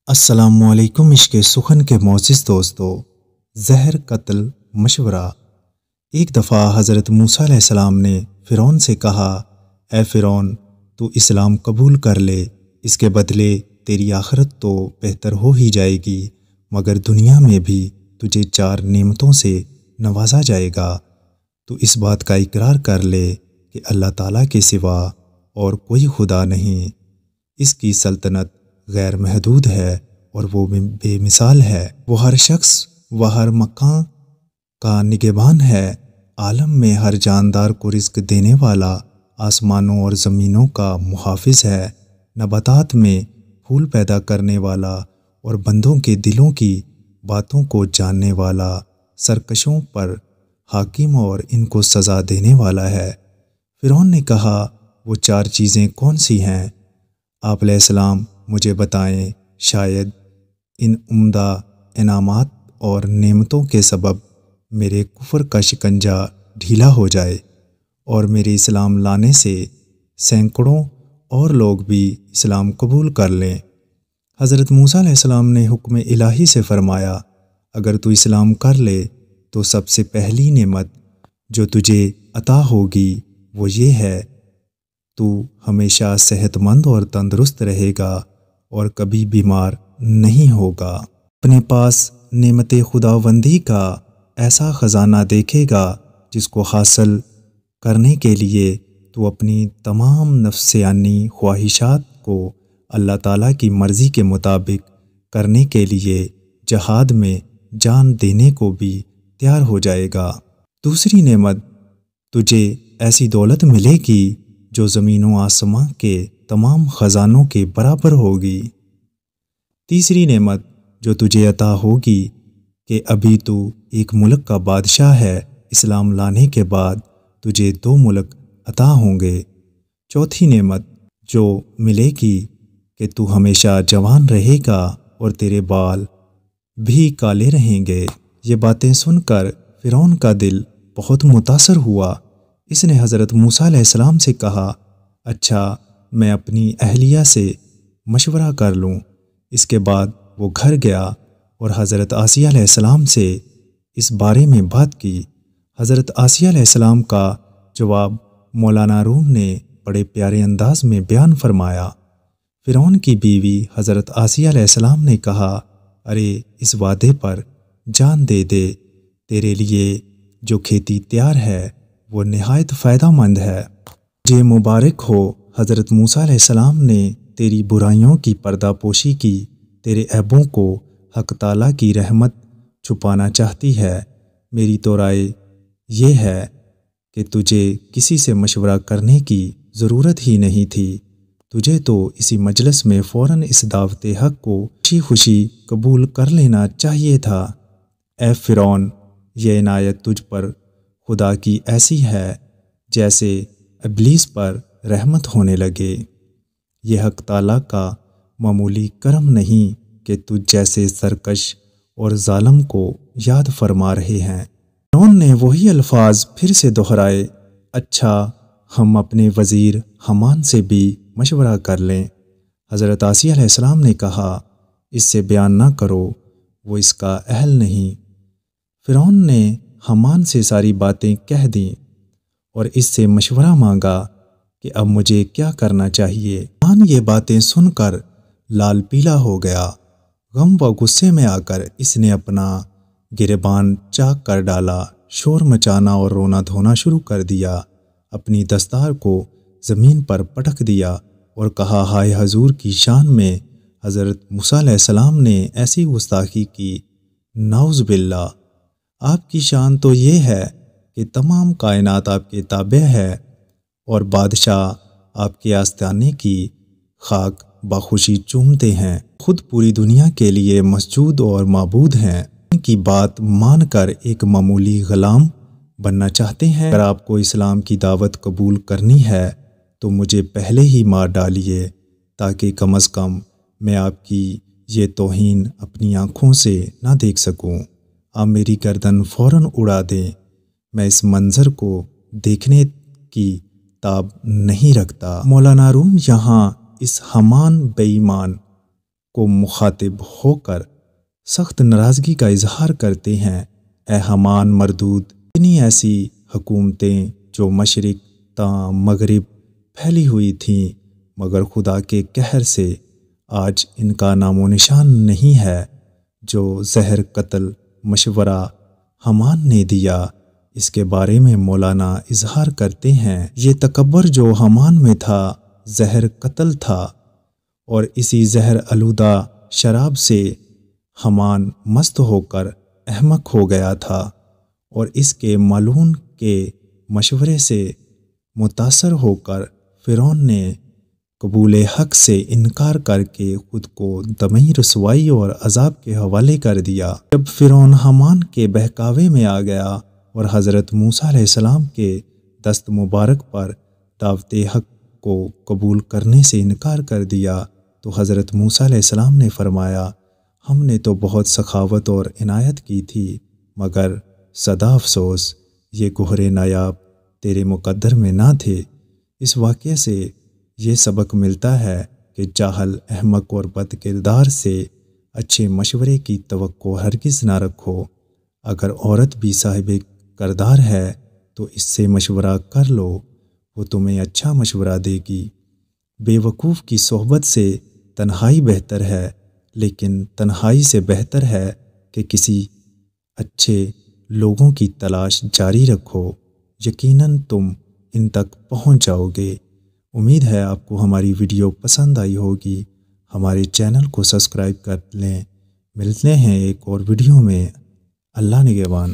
السلام علیکم عشق سخن کے معزز دوستو، زہر قتل مشورہ۔ ایک دفعہ حضرت موسیٰ علیہ السلام نے فرعون سے کہا، اے فرعون، تو اسلام قبول کر لے، اس کے بدلے تیری آخرت تو بہتر ہو ہی جائے گی، مگر دنیا میں بھی تجھے 4 نعمتوں سے نوازا جائے گا۔ تو اس بات کا اقرار کر لے کہ اللہ تعالیٰ کے سوا اور کوئی خدا نہیں، اس کی سلطنت غیر محدود ہے اور وہ بے مثال ہے، وہ ہر شخص و ہر مکان کا نگہبان ہے، عالم میں ہر جاندار کو رزق دینے والا، آسمانوں اور زمینوں کا محافظ ہے، نباتات میں پھول پیدا کرنے والا اور بندوں کے دلوں کی باتوں کو جاننے والا، سرکشوں پر حاکم اور ان کو سزا دینے والا ہے۔ فرعون نے کہا، وہ 4 چیزیں کون سی ہیں؟ آپ علیہ السلام مجھے بتائیں، شاید ان عمدہ انعامات اور نعمتوں کے سبب میرے کفر کا شکنجہ ڈھیلا ہو جائے اور میرے اسلام لانے سے سینکڑوں اور لوگ بھی اسلام قبول کر لیں۔ حضرت موسیٰ علیہ السلام نے حکم الہی سے فرمایا، اگر تو اسلام کر لے تو سب سے پہلی نعمت جو تجھے عطا ہوگی وہ یہ ہے، تو ہمیشہ صحت مند اور تندرست رہے گا اور کبھی بیمار نہیں ہوگا۔ اپنے پاس نعمت خداوندی کا ایسا خزانہ دیکھے گا جس کو حاصل کرنے کے لیے تو اپنی تمام نفسیانی خواہشات کو اللہ تعالیٰ کی مرضی کے مطابق کرنے کے لیے جہاد میں جان دینے کو بھی تیار ہو جائے گا۔ دوسری نعمت، تجھے ایسی دولت ملے گی جو زمین و آسمان کے تمام خزانوں کے برابر ہوگی۔ تیسری نعمت جو تجھے عطا ہوگی کہ ابھی تو ایک ملک کا بادشاہ ہے، اسلام لانے کے بعد تجھے 2 ملک عطا ہوں گے۔ چوتھی نعمت جو ملے گی کہ تو ہمیشہ جوان رہے گا اور تیرے بال بھی کالے رہیں گے۔ یہ باتیں سن کر فرعون کا دل بہت متاثر ہوا۔ اس نے حضرت موسیٰ علیہ السلام سے کہا، اچھا، میں اپنی اہلیہ سے مشورہ کر لوں۔ اس کے بعد وہ گھر گیا اور حضرت آسیہ علیہ السلام سے اس بارے میں بات کی۔ حضرت آسیہ علیہ السلام کا جواب مولانا روم نے بڑے پیارے انداز میں بیان فرمایا۔ فرعون کی بیوی حضرت آسیہ علیہ السلام نے کہا، ارے اس وعدے پر جان دے دے، تیرے لیے جو کھیتی تیار ہے وہ نہایت فائدہ مند ہے۔ مجھے مبارک ہو، حضرت موسیٰ علیہ السلام نے تیری برائیوں کی پردہ پوشی کی، تیرے عیبوں کو حق تعالیٰ کی رحمت چھپانا چاہتی ہے۔ میری تو رائے یہ ہے کہ تجھے کسی سے مشورہ کرنے کی ضرورت ہی نہیں تھی، تجھے تو اسی مجلس میں فوراً اس دعوت حق کو خوشی خوشی قبول کر لینا چاہیے تھا۔ اے فرعون، یہ عنایت تجھ پر خدا کی ایسی ہے جیسے ابلیس پر رحمت ہونے لگے۔ یہ حق تعالیٰ کا معمولی کرم نہیں کہ تجھ جیسے سرکش اور ظالم کو یاد فرما رہے ہیں۔ فرعون نے وہی الفاظ پھر سے دہرائے، اچھا، ہم اپنے وزیر حامان سے بھی مشورہ کر لیں۔ حضرت آسیہ علیہ السلام نے کہا، اس سے بیان نہ کرو، وہ اس کا اہل نہیں۔ فرعون نے حامان سے ساری باتیں کہہ دیں اور اس سے مشورہ مانگا کہ اب مجھے کیا کرنا چاہیے۔ حامان یہ باتیں سن کر لال پیلا ہو گیا۔ غم و غصے میں آ کر اس نے اپنا گریبان چاک کر ڈالا، شور مچانا اور رونا دھونا شروع کر دیا، اپنی دستار کو زمین پر پٹک دیا اور کہا، ہائے حضور کی شان میں حضرت موسیٰ علیہ السلام نے ایسی گستاخی کی، نعوذ باللہ! آپ کی شان تو یہ ہے کہ تمام کائنات آپ کے تابع ہے اور بادشاہ آپ کے آستانے کی خاک بخوشی چومتے ہیں، خود پوری دنیا کے لیے مسجود اور معبود ہیں، ان کی بات مان کر ایک معمولی غلام بننا چاہتے ہیں۔ اگر آپ کو اسلام کی دعوت قبول کرنی ہے تو مجھے پہلے ہی مار ڈالیے تاکہ کم از کم میں آپ کی یہ توہین اپنی آنکھوں سے نہ دیکھ سکوں۔ آپ میری گردن فوراً اڑا دیں، میں اس منظر کو دیکھنے کی تاب نہیں رکھتا۔ مولانا روم یہاں اس حامان بے ایمان کو مخاطب ہو کر سخت ناراضگی کا اظہار کرتے ہیں، اے حامان مردود، اتنی ایسی حکومتیں جو مشرق تا مغرب پھیلی ہوئی تھیں، مگر خدا کے قہر سے آج ان کا نام و نشان نہیں ہے۔ جو زہر قتل مشورہ حامان نے دیا، اس کے بارے میں مولانا اظہار کرتے ہیں، یہ تکبر جو حامان میں تھا زہر قتل تھا، اور اسی زہر آلودہ شراب سے حامان مست ہو کر احمق ہو گیا تھا، اور اس کے ملعون کے مشورے سے متاثر ہو کر فرعون نے قبول حق سے انکار کر کے خود کو دمی رسوائی اور عذاب کے حوالے کر دیا۔ جب فرعون حامان کے بہکاوے میں آ گیا اور حضرت موسیٰ علیہ السلام کے دست مبارک پر دعوت حق کو قبول کرنے سے انکار کر دیا، تو حضرت موسیٰ علیہ السلام نے فرمایا، ہم نے تو بہت سخاوت اور عنایت کی تھی، مگر سدا افسوس یہ گوہر نایاب تیرے مقدر میں نہ تھے۔ اس واقعے سے یہ سبق ملتا ہے کہ جاہل، احمق اور بد کردار سے اچھے مشورے کی توقع ہرگز نہ رکھو۔ اگر عورت بھی صاحب کردار ہے تو اس سے مشورہ کر لو، وہ تمہیں اچھا مشورہ دے گی۔ بے وقوف کی صحبت سے تنہائی بہتر ہے، لیکن تنہائی سے بہتر ہے کہ کسی اچھے لوگوں کی تلاش جاری رکھو، یقیناً تم ان تک پہنچ جاؤ گے۔ امید ہے آپ کو ہماری ویڈیو پسند آئی ہوگی۔ ہمارے چینل کو سبسکرائب کر لیں۔ ملتے ہیں ایک اور ویڈیو میں۔ اللہ نگہبان۔